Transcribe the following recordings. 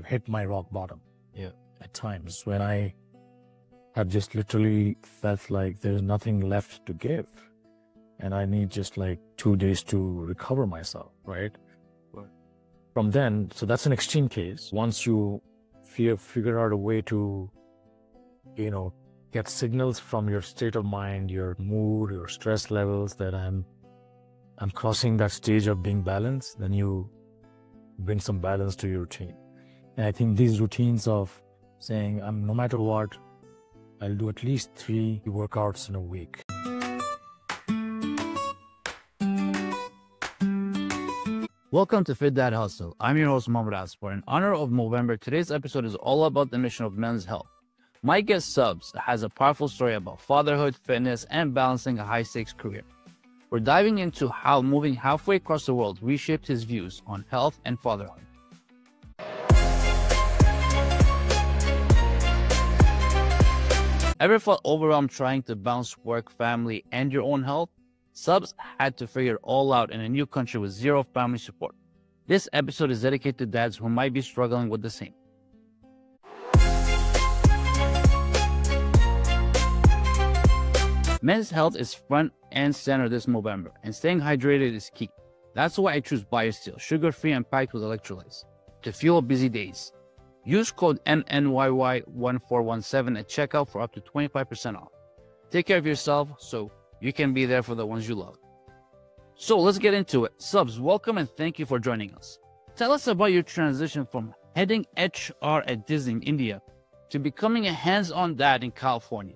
I've hit my rock bottom. Yeah. At times when I have just literally felt like there's nothing left to give. And I need just like 2 days to recover myself, right? Right. From then, so that's an extreme case. Once you figure out a way to, get signals from your state of mind, your mood, your stress levels that I'm crossing that stage of being balanced, then you bring some balance to your routine. And I think these routines of saying, no matter what, I'll do at least 3 workouts in a week. Welcome to Fit Dad Hustle. I'm your host, Mohammed Asfar. In honor of Movember, today's episode is all about the mission of men's health. My guest Subs has a powerful story about fatherhood, fitness, and balancing a high-stakes career. We're diving into how moving halfway across the world reshaped his views on health and fatherhood. Ever felt overwhelmed trying to balance work, family, and your own health? Subs had to figure it all out in a new country with zero family support. This episode is dedicated to dads who might be struggling with the same. Men's health is front and center this Movember, and staying hydrated is key. That's why I choose BioSteel, sugar-free and packed with electrolytes, to fuel busy days. Use code MNYY1417 at checkout for up to 25% off. Take care of yourself so you can be there for the ones you love. So let's get into it. Subs, welcome and thank you for joining us. Tell us about your transition from heading HR at Disney in India to becoming a hands-on dad in California.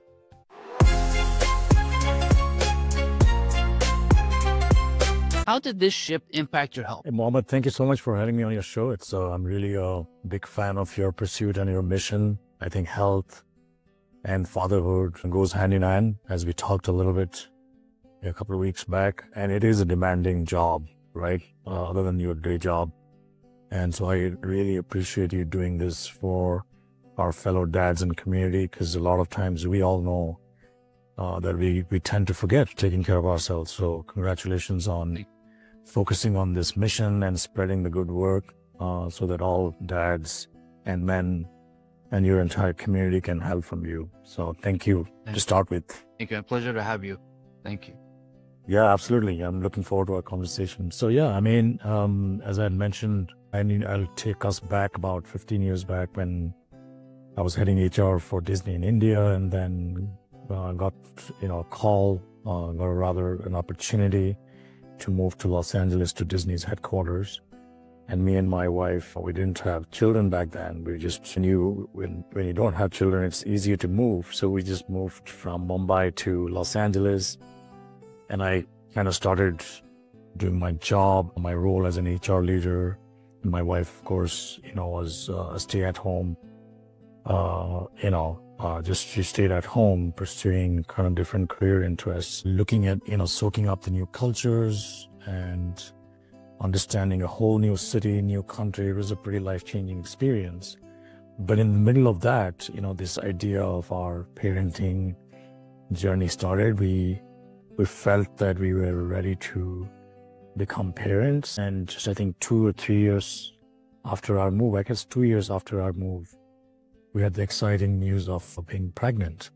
How did this shift impact your health? Hey, Mohammed, thank you so much for having me on your show. I'm really a big fan of your pursuit and your mission. I think health and fatherhood goes hand in hand, as we talked a little bit a couple of weeks back. And it is a demanding job, right? Other than your day job. And so I really appreciate you doing this for our fellow dads and community, because a lot of times we all know that we tend to forget taking care of ourselves. So congratulations on focusing on this mission and spreading the good work so that all dads and men and your entire community can help from you. So thank you to start with. Thank you. A pleasure to have you. Thank you. Yeah, absolutely. I'm looking forward to our conversation. So yeah, as I had mentioned, I'll take us back about 15 years back when I was heading HR for Disney in India, and then got a call, an opportunity to move to Los Angeles to Disney's headquarters. And me and my wife, we didn't have children back then. We just knew when you don't have children, it's easier to move. So we just moved from Mumbai to Los Angeles. And I kind of started doing my job, my role as an HR leader. And my wife, of course, was a stay-at-home, she stayed at home pursuing kind of different career interests, looking at, soaking up the new cultures and understanding a whole new city, new country. It was a pretty life-changing experience. But in the middle of that, this idea of our parenting journey started. We felt that we were ready to become parents. And just, I think 2 or 3 years after our move, I guess 2 years after our move, we had the exciting news of being pregnant.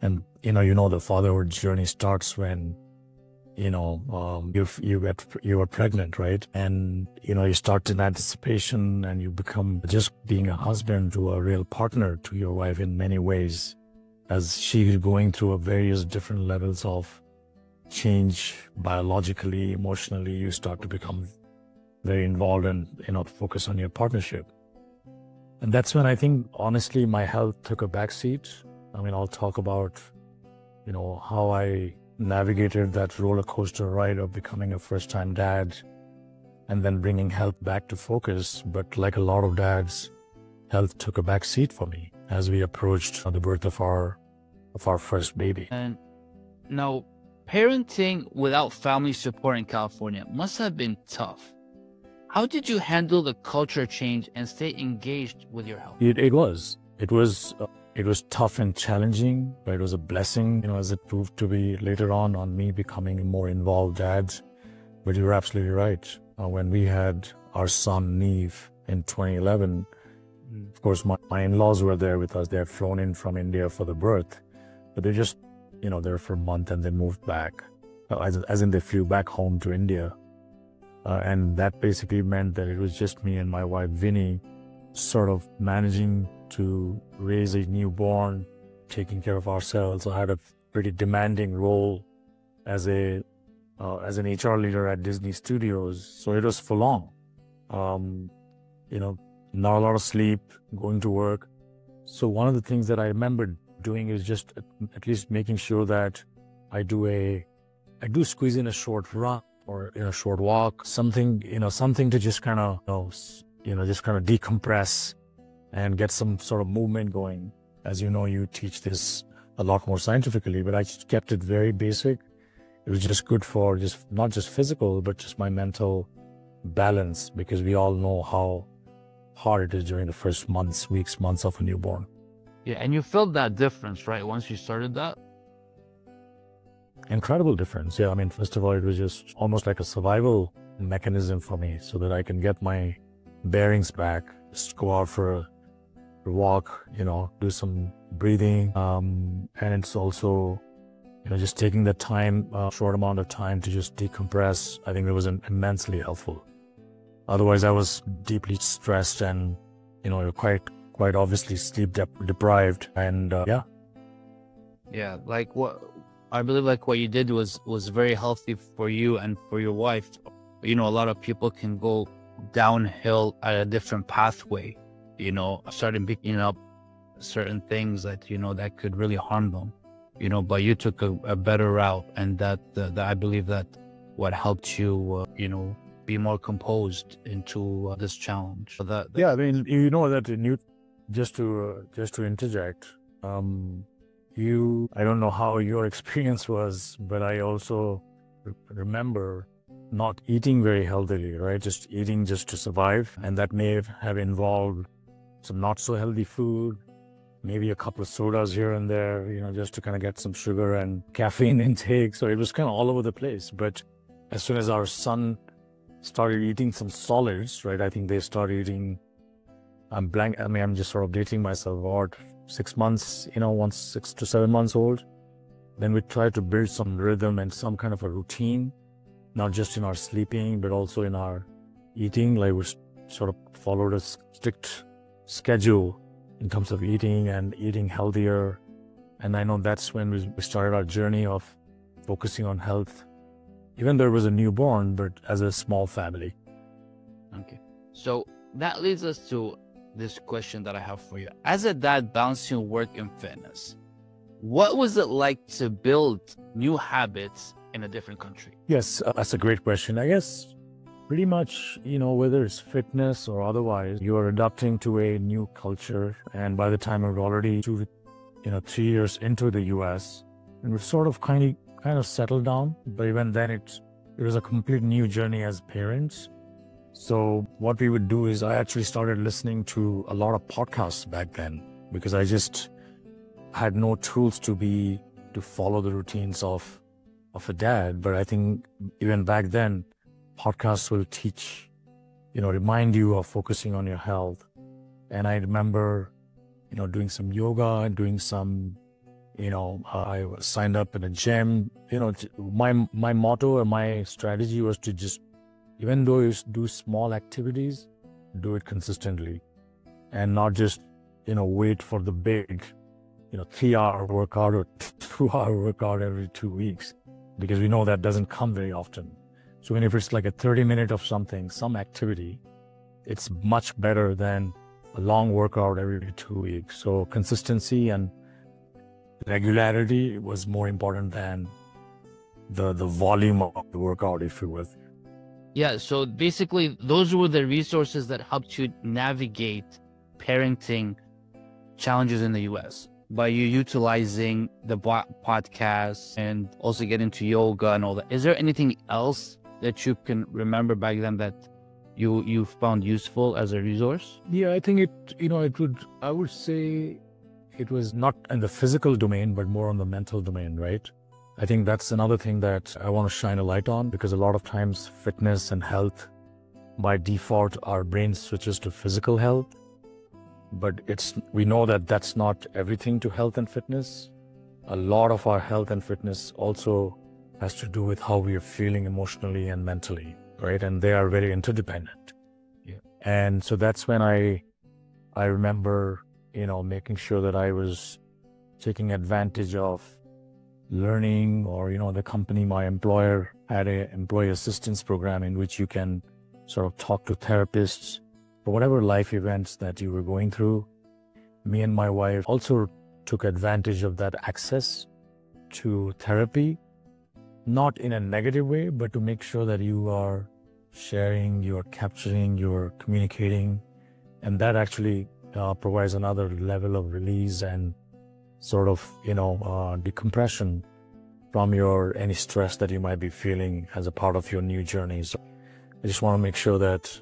And, the fatherhood journey starts when, you were pregnant, right? And, you start in anticipation and you become just being a husband to a real partner to your wife in many ways, as she's going through various different levels of change biologically, emotionally. You start to become very involved and, focus on your partnership. And that's when I think, honestly, my health took a backseat. I'll talk about, how I navigated that roller coaster ride of becoming a first-time dad and then bringing health back to focus. But like a lot of dads, health took a backseat for me as we approached the birth of our first baby. And now, parenting without family support in California must have been tough. How did you handle the culture change and stay engaged with your health? It was tough and challenging, but it was a blessing, as it proved to be later on me becoming a more involved dad. But you're absolutely right. When we had our son Neve in 2011, Of course, my in-laws were there with us. They had flown in from India for the birth, but they just, there for a month and then moved back, as in they flew back home to India. And that basically meant that it was just me and my wife, Vinny, sort of managing to raise a newborn, taking care of ourselves. I had a pretty demanding role as an HR leader at Disney Studios. So it was full on. Not a lot of sleep, going to work. So one of the things that I remember doing is just at least making sure that I do squeeze in a short run or a short walk, something to just kind of, just kind of decompress and get some sort of movement going. As you know, you teach this a lot more scientifically, but I just kept it very basic. It was just good for not just physical, but just my mental balance, because we all know how hard it is during the first months of a newborn. Yeah, and you felt that difference, right, once you started that? Incredible difference. Yeah, I mean, first of all, it was just almost like a survival mechanism for me so that I can get my bearings back, just go out for a walk, do some breathing. And it's also, just taking the time, short amount of time to just decompress. I think it was immensely helpful. Otherwise, I was deeply stressed and, quite obviously sleep deprived. And yeah. Yeah, like I believe what you did was very healthy for you and for your wife. A lot of people can go downhill at a different pathway, starting picking up certain things that, that could really harm them, but you took a better route, and that I believe that what helped you, be more composed into this challenge. Yeah, I mean, just to interject, I don't know how your experience was, but I also remember not eating very healthily, right? Just eating just to survive. And that may have involved some not so healthy food, maybe a couple of sodas here and there, just to kind of get some sugar and caffeine intake. So it was kind of all over the place. But as soon as our son started eating some solids, right? I think they started eating, I'm just sort of dating myself, about 6 months, once 6 to 7 months old. Then we tried to build some rhythm and some kind of a routine, not just in our sleeping, but also in our eating. Like we sort of followed a strict schedule in terms of eating and eating healthier. And I know that's when we started our journey of focusing on health, even though it was a newborn, but as a small family. Okay. So that leads us to this question that I have for you. As a dad balancing work and fitness, what was it like to build new habits in a different country? Yes, that's a great question. I guess pretty much, whether it's fitness or otherwise, you are adapting to a new culture. And by the time we're already 3 years into the US, and we've sort of kind of settled down. But even then, it was a complete new journey as parents. So what we would do is I actually started listening to a lot of podcasts back then, because I just had no tools to follow the routines of a dad. But I think even back then, podcasts will teach, remind you of focusing on your health. And I remember, doing some yoga and doing some, I was signed up in a gym. My motto and my strategy was to just, even though you do small activities, do it consistently and not just, wait for the big, 3-hour workout or 2-hour workout every 2 weeks, because we know that doesn't come very often. So even if it's like a 30-minute of something, some activity, it's much better than a long workout every 2 weeks. So consistency and regularity was more important than the volume of the workout, if you will. Yeah, so basically those were the resources that helped you navigate parenting challenges in the US by you utilizing the podcasts and also get into yoga and all that. Is there anything else that you can remember back then that you found useful as a resource? Yeah, I think I would say it was not in the physical domain, but more on the mental domain, right? I think that's another thing that I want to shine a light on, because a lot of times fitness and health, by default, our brain switches to physical health. but we know that that's not everything to health and fitness. A lot of our health and fitness also has to do with how we are feeling emotionally and mentally, right? And they are very interdependent. Yeah. And so that's when I remember, making sure that I was taking advantage of learning, or, the company, my employer had a employee assistance program in which you can sort of talk to therapists for whatever life events that you were going through. Me and my wife also took advantage of that access to therapy, not in a negative way, but to make sure that you are sharing, you're capturing, you're communicating, and that actually provides another level of release and sort of, decompression from any stress that you might be feeling as a part of your new journey. So I just want to make sure that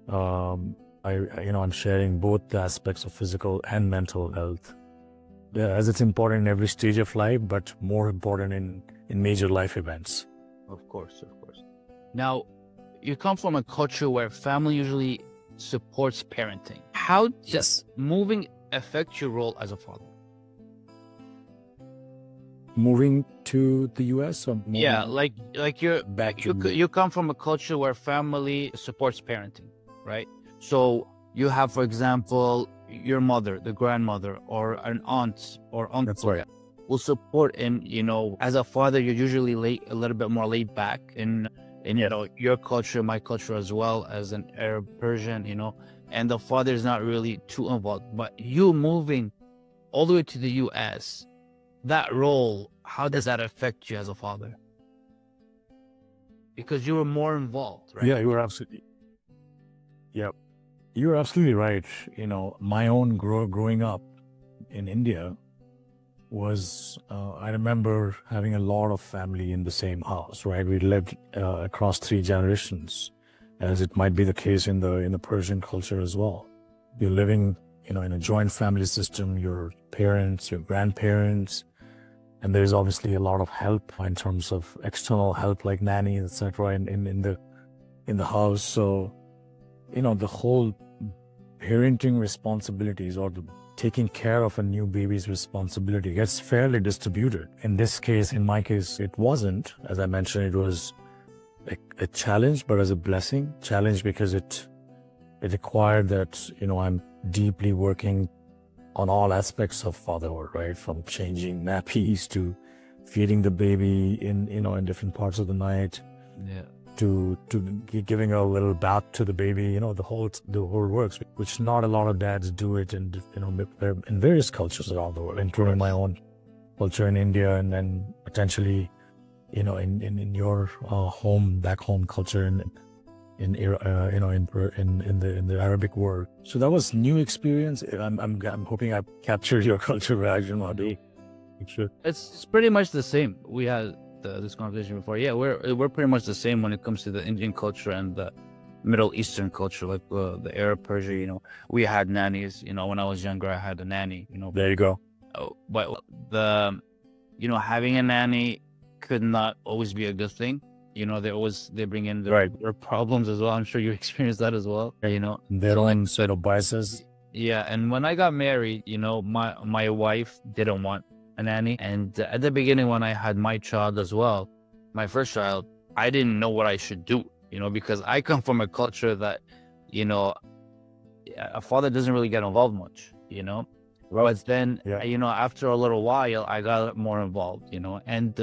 I'm sharing both the aspects of physical and mental health, as it's important in every stage of life, but more important in major life events. Of course, of course. Now, you come from a culture where family usually supports parenting. How does moving affect your role as a father? Moving to the US, or Yeah, like you're back to you come from a culture where family supports parenting, right? So you have, for example, your mother, the grandmother, or an aunt or uncle. That's right. Will support. And as a father, you're usually a little bit more laid back in your culture, my culture as well, as an Arab Persian, and the father is not really too involved. But you moving all the way to the US, that role, how does that affect you as a father? Because you were more involved, right? Yeah, you were absolutely right. My own growing up in India was, I remember having a lot of family in the same house, right? We lived across 3 generations, as it might be the case in the Persian culture as well. You're living, in a joint family system, your parents, your grandparents, and there's obviously a lot of help in terms of external help like nannies, etc. in the house. So, the whole parenting responsibilities, or the taking care of a new baby's responsibility, gets fairly distributed. In my case, it wasn't. As I mentioned, it was a challenge, but as a blessing. Challenge because it required that, I'm deeply working on all aspects of fatherhood, right? From changing nappies to feeding the baby in different parts of the night. Yeah. To giving a little bath to the baby, the whole works, which not a lot of dads do it in various cultures around the world, including my own culture in India, and then potentially, in your back home culture in the Arabic world. So that was new experience. I'm hoping I captured your culture reaction, Madhu. It's pretty much the same. We had this conversation before. Yeah, we're pretty much the same when it comes to the Indian culture and the Middle Eastern culture, like the Arab Persia. We had nannies. When I was younger, I had a nanny. There you go. But having a nanny could not always be a good thing. They bring in their problems as well. I'm sure you experienced that as well. Their own set of biases. Yeah, and when I got married, my wife didn't want a nanny, and at the beginning when I had my child as well, my first child, I didn't know what I should do. Because I come from a culture that, a father doesn't really get involved much. But then, after a little while, I got more involved. And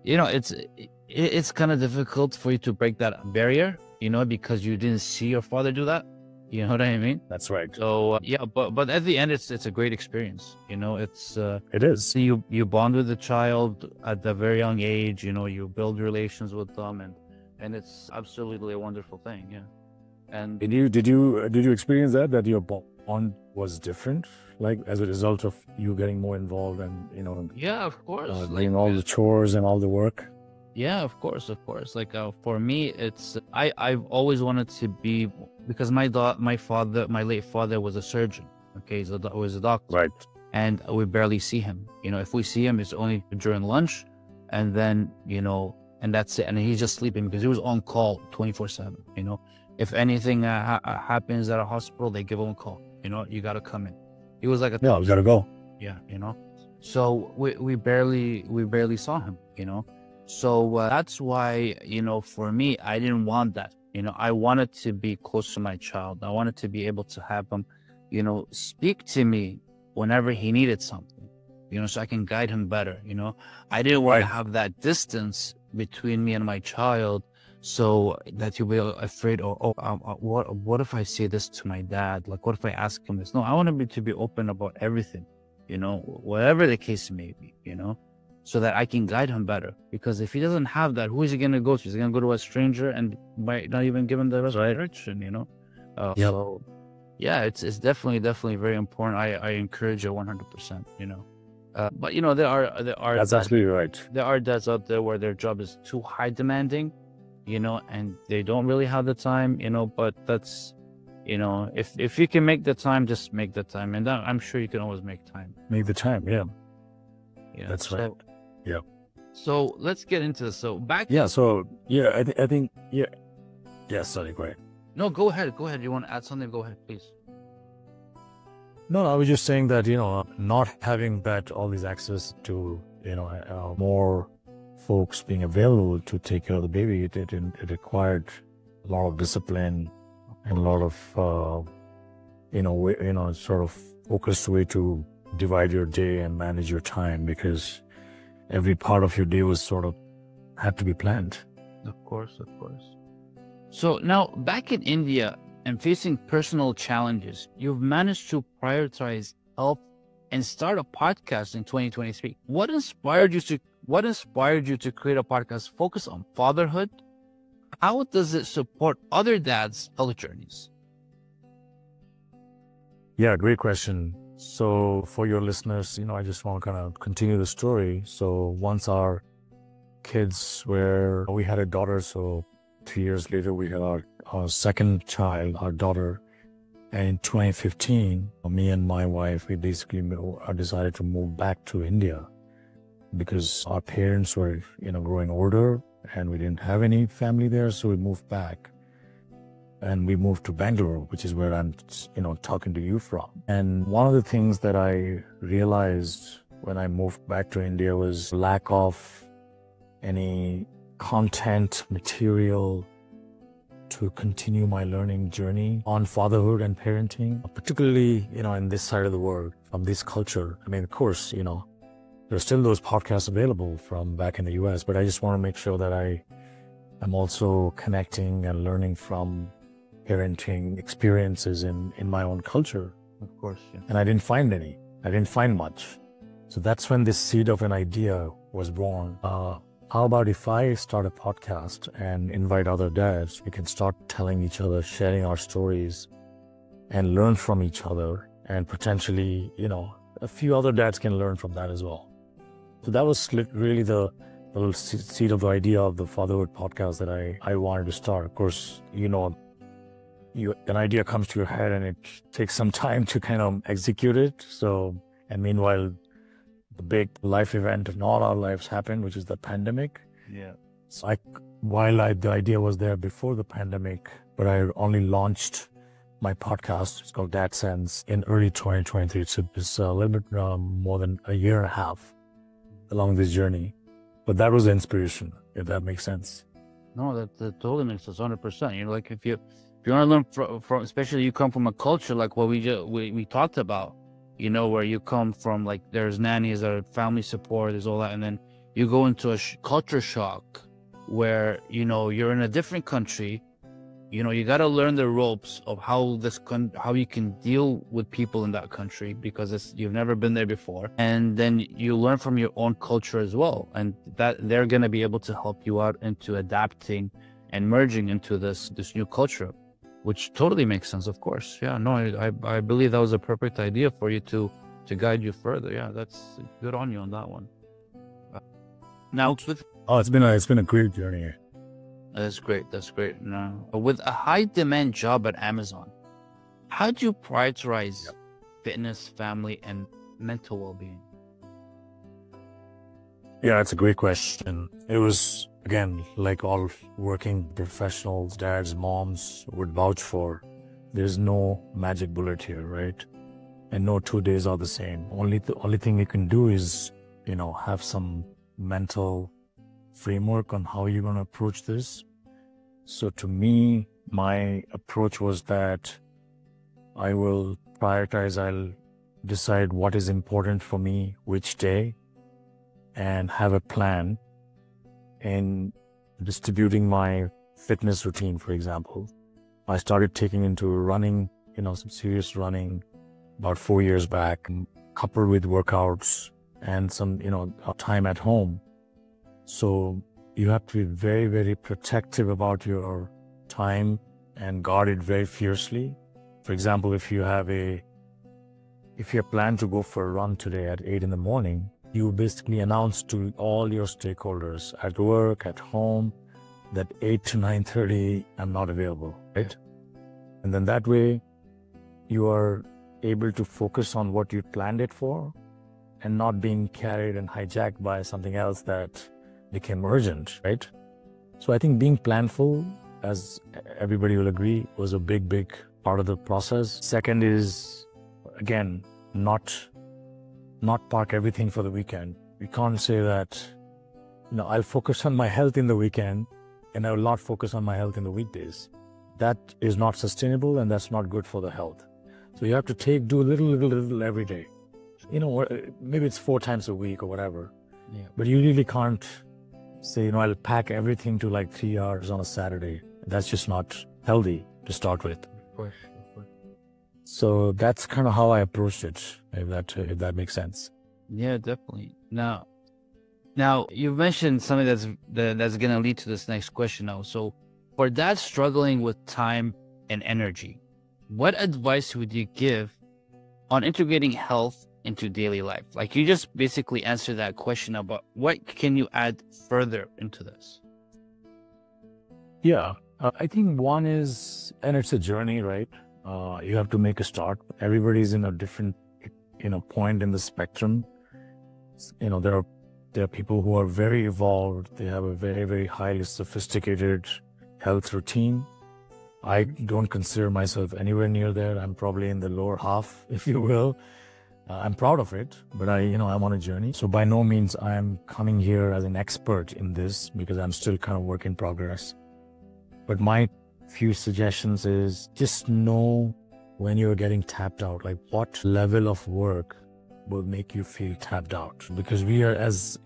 it's kind of difficult for you to break that barrier, because you didn't see your father do that. You know what I mean? That's right. So but at the end, it's a great experience. It is. So you bond with the child at a very young age. You build relations with them, and it's absolutely a wonderful thing. Yeah. And did you experience that your bond was different, like as a result of you getting more involved and yeah, of course, doing all the chores and all the work? Yeah, of course. Like for me, it's I've always wanted to be, because my late father was a surgeon. Okay, so he was a doctor, right? And we barely see him. If we see him, it's only during lunch, and then and that's it. And he's just sleeping because he was on call 24/7. If anything happens at a hospital, they give him a call. you got to come in. He was like Yeah, we gotta go. yeah, So we barely saw him, So that's why, for me, I didn't want that. I wanted to be close to my child. I wanted to be able to have him, speak to me whenever he needed something, so I can guide him better. I didn't want to have that distance between me and my child, so that you'll be afraid, what if I say this to my dad? Like, what if I ask him this? No, I want him to be open about everything, whatever the case may be, so that I can guide him better. Because if he doesn't have that, who is he going to go to? He's going to go to a stranger and might not even give him the direction, So, yeah, it's definitely very important. I encourage it 100%, But, there are That's absolutely right. There are dads out there where their job is too high demanding, and they don't really have the time, but that's, if you can make the time, just make the time. And I'm sure you can always make time. Make the time, yeah. That's right. Yeah. So let's get into this. So I think, sorry, go ahead. No, go ahead. You want to add something? Go ahead, please. No, I was just saying that, not having all these access to, more folks being available to take care of the baby, it required a lot of discipline and a lot of, sort of focused way to divide your day and manage your time, because every part of your day was sort of had to be planned. Of course. So now back in India and facing personal challenges, you've managed to prioritize health and start a podcast in 2023. What inspired you to create a podcast focused on fatherhood? How does it support other dads' health journeys? Yeah, great question. So for your listeners, I just want to kind of continue the story. So once we had a daughter, so 3 years later, we had our second child, our daughter. And in 2015, me and my wife, we basically decided to move back to India because our parents were, growing older and we didn't have any family there. So we moved back. And we moved to Bangalore, which is where I'm, talking to you from. And one of the things that I realized when I moved back to India was lack of any content material to continue my learning journey on fatherhood and parenting, particularly, in this side of the world, from this culture. I mean, of course, there's still those podcasts available from back in the US, but I just want to make sure that I'm also connecting and learning from parenting experiences in my own culture. Of course, yeah. And I didn't find any. I didn't find much. So that's when this seed of an idea was born. How about if I start a podcast and invite other dads? We can start telling each other, sharing our stories, and learn from each other. And potentially, a few other dads can learn from that as well. So that was really the little seed of the idea of the fatherhood podcast that I wanted to start. Of course, an idea comes to your head and it takes some time to kind of execute it. And meanwhile, the big life event of all our lives happened, which is the pandemic. Yeah. So the idea was there before the pandemic, but I only launched my podcast. It's called Dad Sense in early 2023. So it's a little bit more than a year and a half along this journey. But that was the inspiration, if that makes sense. No, that totally makes sense, 100%. Like if you want to learn from, especially you come from a culture like what we talked about, where you come from, like there's nannies, there's family support, there's all that, and then you go into a culture shock where you're in a different country. You got to learn the ropes of how you can deal with people in that country, because you've never been there before. And then you learn from your own culture as well. And that they're going to be able to help you out into adapting and merging into this new culture, which totally makes sense, of course. Yeah, no, I believe that was a perfect idea for you to guide you further. Yeah, that's good on you on that one. Now, it's been a great journey. That's great. Now, with a high demand job at Amazon, how do you prioritize fitness, family, and mental well-being? Yeah, it's a great question. It was, again, like all working professionals, dads, moms would vouch for. There's no magic bullet here, right? And no 2 days are the same. The only thing you can do is, have some mental framework on how you're going to approach this. So to me, my approach was that I will prioritize, I'll decide what is important for me which day and have a plan in distributing my fitness routine. For example, I started taking into running, some serious running about 4 years back, coupled with workouts and some, time at home. So you have to be very, very protective about your time and guard it very fiercely. For example, if you plan to go for a run today at 8 in the morning, you basically announce to all your stakeholders at work, at home, that 8 to 9:30, I'm not available, right? And then that way you are able to focus on what you planned it for and not being carried and hijacked by something else that became urgent, right? So I think being planful, as everybody will agree, was a big, big part of the process. Second is, again, not park everything for the weekend. We can't say that, I'll focus on my health in the weekend and I will not focus on my health in the weekdays. That is not sustainable and that's not good for the health. So you have to do a little every day. Maybe it's 4 times a week or whatever. Yeah. But you really can't say, I'll pack everything to like 3 hours on a Saturday. That's just not healthy to start with. Of course. So that's kind of how I approached it, if that makes sense. Yeah, definitely. Now you've mentioned something that's going to lead to this next question now. So for dads struggling with time and energy, what advice would you give on integrating health into daily life? Like, you just basically answered that question about what can you add further into this? Yeah, I think one is, and it's a journey, right? You have to make a start. Everybody's in a different, point in the spectrum. There are people who are very evolved. They have a very, very highly sophisticated health routine. I don't consider myself anywhere near there. I'm probably in the lower half, if you will. I'm proud of it, but I'm on a journey. So by no means I'm coming here as an expert in this, because I'm still kind of work in progress. But my few suggestions is just know when you're getting tapped out, like what level of work will make you feel tapped out. Because we are, as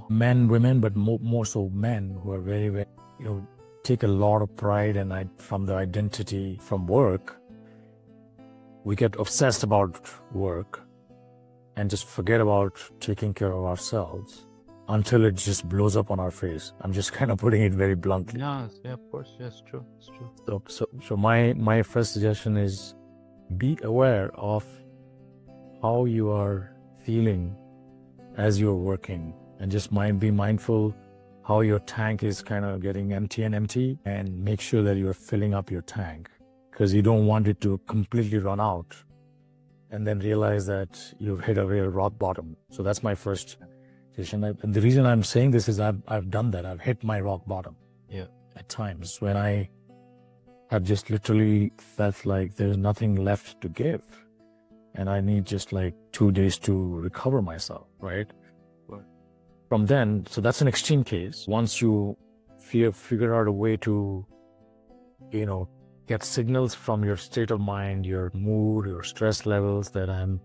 men, women, but more so men, who are very, very, take a lot of pride from the identity from work. We get obsessed about work and just forget about taking care of ourselves until it just blows up on our face. I'm just kind of putting it very bluntly. Yeah, of course. Yes, true. It's true. So my first suggestion is be aware of how you are feeling as you're working, and just be mindful how your tank is kind of getting empty, and make sure that you're filling up your tank, because you don't want it to completely run out and then realize that you've hit a real rock bottom. So that's my first suggestion. And the reason I'm saying this is I've done that. I've hit my rock bottom. Yeah. At times when I have just literally felt like there's nothing left to give, and I need just like 2 days to recover myself, right? From then, so that's an extreme case. Once you figure out a way to, get signals from your state of mind, your mood, your stress levels, that I'm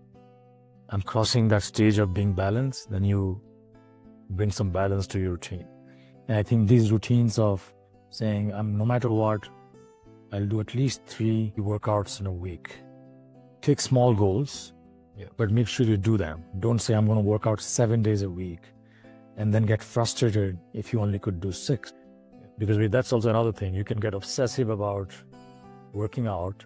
crossing that stage of being balanced, then you bring some balance to your routine. And I think these routines of saying, no matter what, I'll do at least 3 workouts in a week. Take small goals, but make sure you do them. Don't say I'm going to work out 7 days a week and then get frustrated if you only could do 6. Because that's also another thing. You can get obsessive about working out,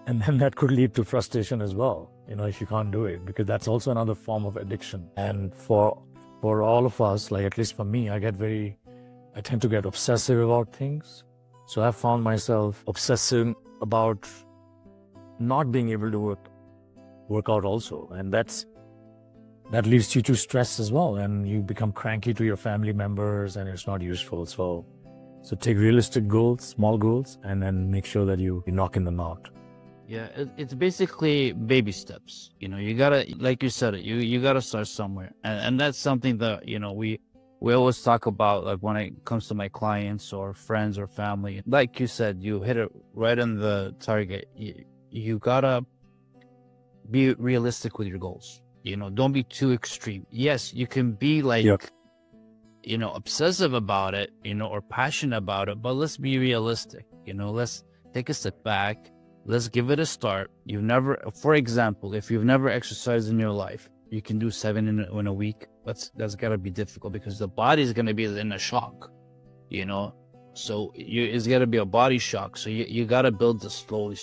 and then that could lead to frustration as well, if you can't do it, because that's also another form of addiction. And for all of us, like at least for me, I tend to get obsessive about things. So I found myself obsessing about not being able to work out also. And that leads you to stress as well. And you become cranky to your family members, and it's not useful. So take realistic goals, small goals, and then make sure that you knock in the knot. Yeah, it's basically baby steps. You know, you gotta, like you said, you gotta start somewhere, and that's something that we always talk about, like when it comes to my clients or friends or family. Like you said, you hit it right on the target. You gotta be realistic with your goals. You know, don't be too extreme. Yes, you can be like, Yep. you know, obsessive about it, you know, or passionate about it, but let's be realistic. You know, let's take a step back. Let's give it a start. You've never, for example, if you've never exercised in your life, you can do 7 in a week. That's gotta be difficult because the body is gonna be in a shock, you know. So it's gotta be a body shock. So you gotta build this slowly,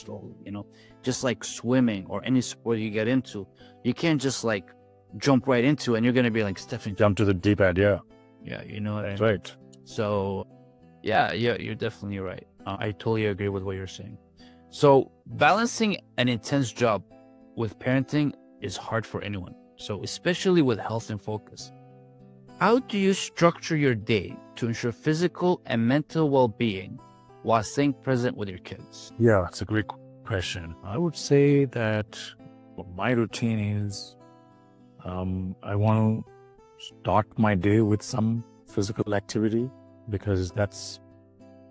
you know. Just like swimming or any sport you get into, you can't just like jump right into it and you're gonna be like Stephanie. Jump to the deep end, yeah. Yeah, you know what I mean? Right. So yeah, you're definitely right. I totally agree with what you're saying. So balancing an intense job with parenting is hard for anyone. So especially with health and focus. How do you structure your day to ensure physical and mental well-being while staying present with your kids? Yeah, it's a great question. I would say that my routine is I want to start my day with some physical activity because that's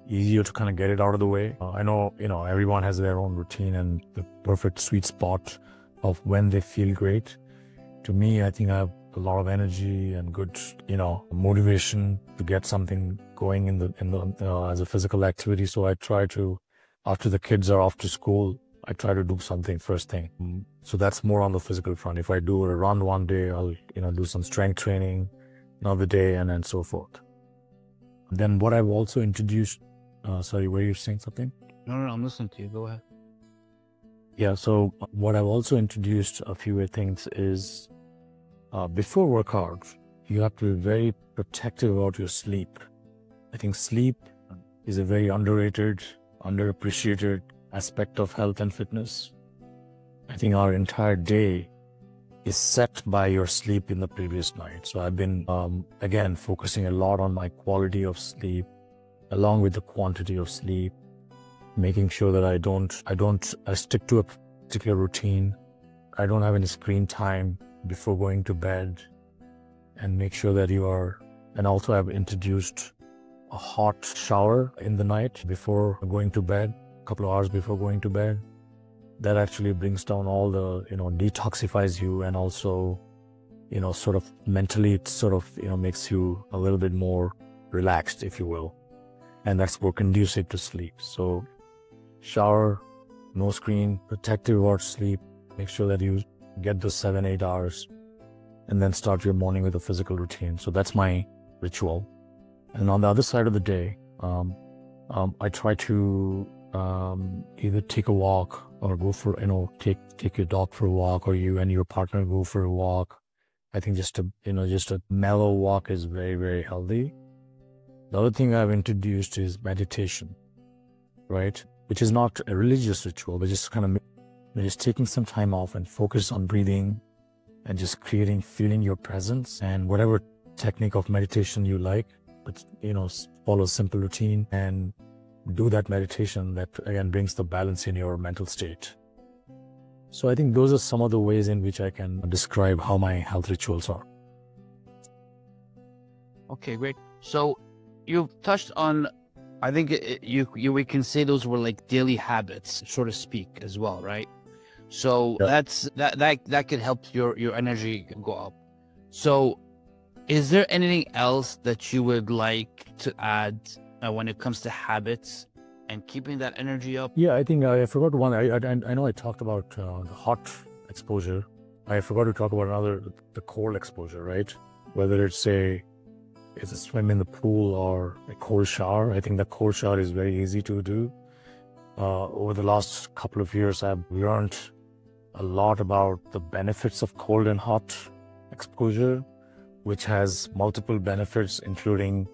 easier to kind of get it out of the way. I know, you know, everyone has their own routine and the perfect sweet spot of when they feel great. To me, I think I have a lot of energy and good, you know, motivation to get something going in the as a physical activity. So I try to, after the kids are off to school, I try to do something first thing. So that's more on the physical front. If I do a run one day, I'll, you know, do some strength training another day and so forth. Then what I've also introduced, sorry, were you saying something? No, I'm listening to you. Go ahead. Yeah, so what I've also introduced a few things is before workouts, you have to be very protective about your sleep. I think sleep is a very underrated, underappreciated aspect of health and fitness. I think our entire day is set by your sleep in the previous night. So I've been, again, focusing a lot on my quality of sleep, along with the quantity of sleep, making sure that I stick to a particular routine. I don't have any screen time before going to bed, and make sure that and also I've introduced a hot shower in the night before going to bed, a couple of hours before going to bed. That actually brings down all the, you know, detoxifies you, and also, you know, sort of mentally it sort of, you know, makes you a little bit more relaxed, if you will. And that's more conducive to sleep. So shower, no screen, protective about sleep, make sure that you get those 7-8 hours, and then start your morning with a physical routine. So that's my ritual. And on the other side of the day, I try to either take a walk or go for, you know, take your dog for a walk, or you and your partner go for a walk. I think just a mellow walk is very, very healthy. The other thing I've introduced is meditation, right? Which is not a religious ritual, but just kind of just taking some time off and focus on breathing and just feeling your presence, and whatever technique of meditation you like, but, you know, follow a simple routine and do that meditation that again brings the balance in your mental state. So I think those are some of the ways in which I can describe how my health rituals are. Okay, great. So you've touched on, I think we can say those were like daily habits, so to speak, as well, right? So Yeah. that could help your energy go up. So is there anything else that you would like to add when it comes to habits and keeping that energy up? Yeah, I think I forgot one. I know I talked about the hot exposure. I forgot to talk about the cold exposure, right? Whether it's a swim in the pool or a cold shower. I think the cold shower is very easy to do. Over the last couple of years, I've learned a lot about the benefits of cold and hot exposure, which has multiple benefits, including,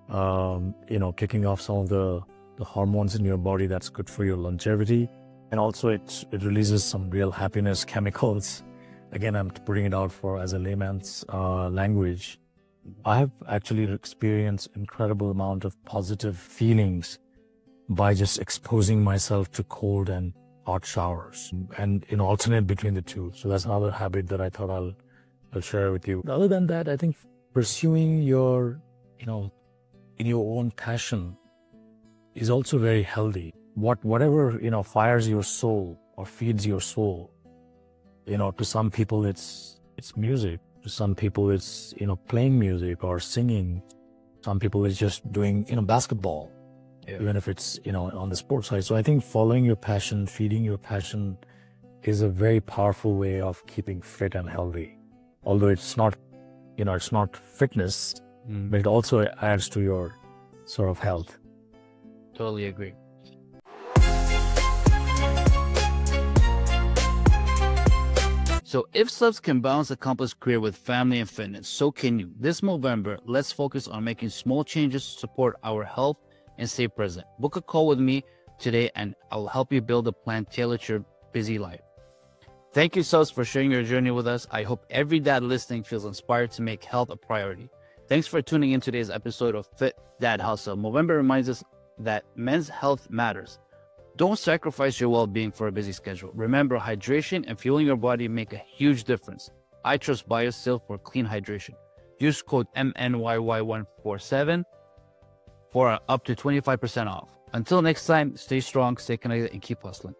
you know, kicking off some of the hormones in your body that's good for your longevity. And also it releases some real happiness chemicals. Again, I'm putting it out as a layman's language. I have actually experienced incredible amount of positive feelings by just exposing myself to cold and hot showers and, alternate between the two. So that's another habit that I thought I'll share with you. Other than that, I think pursuing your, in your own passion is also very healthy. Whatever, fires your soul or feeds your soul, to some people it's music. To some people it's, playing music or singing. Some people it's just doing, basketball, even if it's, on the sports side. So I think following your passion, feeding your passion is a very powerful way of keeping fit and healthy. Although it's not, it's not fitness, but it also adds to your sort of health. Totally agree. So if subs can balance a complex career with family and fitness, so can you. This Movember, let's focus on making small changes to support our health and stay present. Book a call with me today and I'll help you build a plan tailored to your busy life. Thank you, subs, for sharing your journey with us. I hope every dad listening feels inspired to make health a priority. Thanks for tuning in today's episode of Fit Dad Hustle. Movember reminds us that men's health matters. Don't sacrifice your well-being for a busy schedule. Remember, hydration and fueling your body make a huge difference. I trust BioSteel for clean hydration. Use code MNYY147 for up to 25% off. Until next time, stay strong, stay connected, and keep hustling.